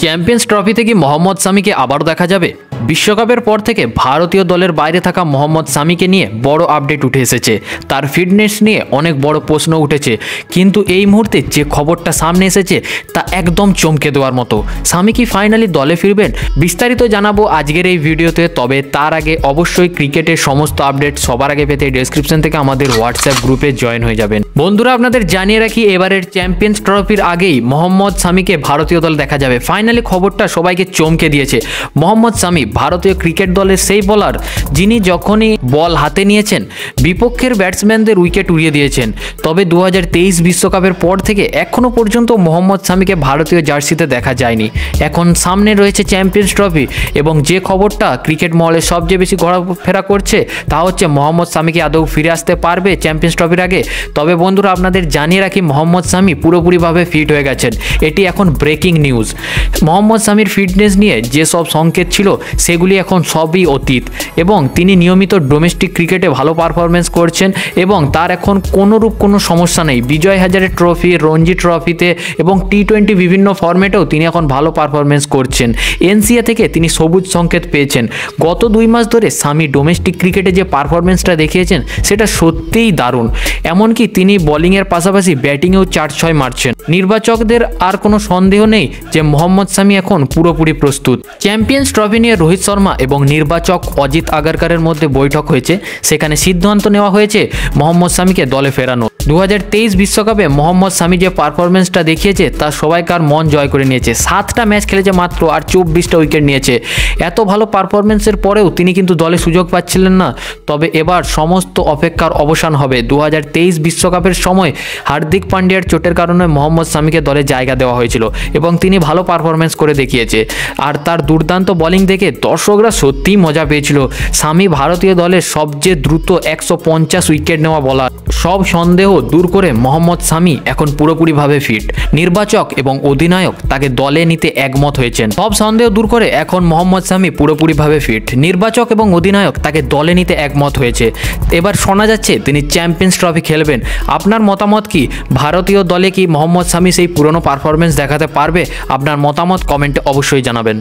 Champions ট্রফিতে কি মোহাম্মদ সামিকে আবারও দেখা যাবে? বিশ্বকাপের পর থেকে ভারতীয় দলের বাইরে থাকা মোহাম্মদ সামিকে নিয়ে বড় আপডেট উঠে এসেছে। তার ফিটনেস নিয়ে অনেক বড় প্রশ্ন উঠেছে, কিন্তু এই মুহূর্তে যে খবরটা সামনে এসেছে তা একদম চমকে দেওয়ার মতো। সামি কি ফাইনালি দলে ফিরবেন? বিস্তারিত জানাবো আজকের এই ভিডিওতে। তবে তার আগে অবশ্যই ক্রিকেটের সমস্ত আপডেট সবার আগে পেতে ডেসক্রিপশন থেকে আমাদের হোয়াটসঅ্যাপ গ্রুপে জয়েন হয়ে যাবেন। বন্ধুরা, আপনাদের জানিয়ে রাখি, এবারের চ্যাম্পিয়ন্স ট্রফির আগেই মোহাম্মদ সামিকে ভারতীয় দল দেখা যাবে। ফাইনালি খবরটা সবাইকে চমকে দিয়েছে। মোহাম্মদ সামি ভারতীয় ক্রিকেট দলের সেই বোলার যিনি যখনই বল হাতে নিয়েছেন বিপক্ষের ব্যাটসম্যানদের উইকেট উড়িয়ে দিয়েছেন। তবে 2023 বিশ্বকাপের পর থেকে এখনও পর্যন্ত মোহাম্মদ সামিকে ভারতীয় জার্সিতে দেখা যায়নি। এখন সামনে রয়েছে চ্যাম্পিয়ন্স ট্রফি এবং যে খবরটা ক্রিকেট মহলে সবচেয়ে বেশি ঘোরাফেরা করছে তা হচ্ছে মোহাম্মদ সামিকে আদৌ ফিরে আসতে পারবে চ্যাম্পিয়ন্স ট্রফির আগে। তবে বন্ধুরা, আপনাদের জানিয়ে রাখি, মোহাম্মদ সামি পুরোপুরিভাবে ফিট হয়ে গেছেন। এটি এখন breaking news. Mohammad Samir fitness নিয়ে যেসব সংকেত ছিল সেগুলি এখন সবই অতীত এবং তিনি নিয়মিত ডোমেস্টিক ক্রিকেটে ভালো পারফরমেন্স করছেন এবং তার এখন কোনোরূপ কোনো সমস্যা নেই। বিজয় হাজারে ট্রফি, রঞ্জি ট্রফিতে এবং টি20 বিভিন্ন ফরম্যাটেও তিনি এখন ভালো পারফরমেন্স করছেন। এনসিএ থেকে তিনি সবুজ সংকেত পেয়েছেন। গত 2 মাস ধরে সামি ডোমেস্টিক ক্রিকেটে যে পারফরমেন্সটা দেখিয়েছেন সেটা সত্যিই দারুণ। এমনকি তিনি বোলিংয়ের পাশাপাশি ব্যাটিংয়েও 4-6 মারছেন। নির্বাচকদের আর কোনো সন্দেহ নেই যে মোহাম্মদ সামি এখন পুরোপুরি প্রস্তুত। চ্যাম্পিয়ন্স ট্রফি নিয়ে রোহিত শর্মা এবং নির্বাচক অজিত আগারকারের মধ্যে বৈঠক হয়েছে। সেখানে সিদ্ধান্ত নেওয়া হয়েছে মোহাম্মদ সামিকে দলে ফেরানো। 2023 বিশ্বকাপে মোহাম্মদ সামি যে পারফরমেন্সটা দেখিয়েছে তা সবাইকার মন জয় করে নিয়েছে। 7টা ম্যাচ খেলেছে মাত্র, আর 24টা উইকেট নিয়েছে। এত ভালো পারফরমেন্সের পরেও তিনি কিন্তু দলে সুযোগ পাচ্ছিলেন না। তবে এবার সমস্ত অপেক্ষার অবসান হবে। 2023 বিশ্বকাপের সময় হার্দিক পান্ডিয়ার চোটের কারণে মোহাম্মদ সামিকে দলে জায়গা দেওয়া হয়েছিল এবং তিনি ভালো পারফরমেন্স করে দেখিয়েছে। আর তার দুর্দান্ত বোলিং দেখে দর্শকরা সত্যিই মজা পেয়েছিল। সামি ভারতীয় দলের সবচেয়ে দ্রুত 150 উইকেট নেওয়া বোলার। সব সন্দেহ দূর করে মোহাম্মদ সামি এখন পুরোপুরিভাবে ফিট। নির্বাচক এবং অধিনায়ক তাকে দলে নিতে একমত হয়েছেন। সব সন্দেহ দূর করে এখন মোহাম্মদ সামি পুরোপুরিভাবে ফিট। নির্বাচক এবং অধিনায়ক তাকে দলে নিতে একমত হয়েছে। এবার শোনা যাচ্ছে তিনি চ্যাম্পিয়ন্স ট্রফি খেলবেন। আপনার মতামত কি? ভারতীয় দলে কি মোহাম্মদ সামি সেই পুরনো পারফরমেন্স দেখাতে পারবে? আপনার মতামত কমেন্টে অবশ্যই জানাবেন।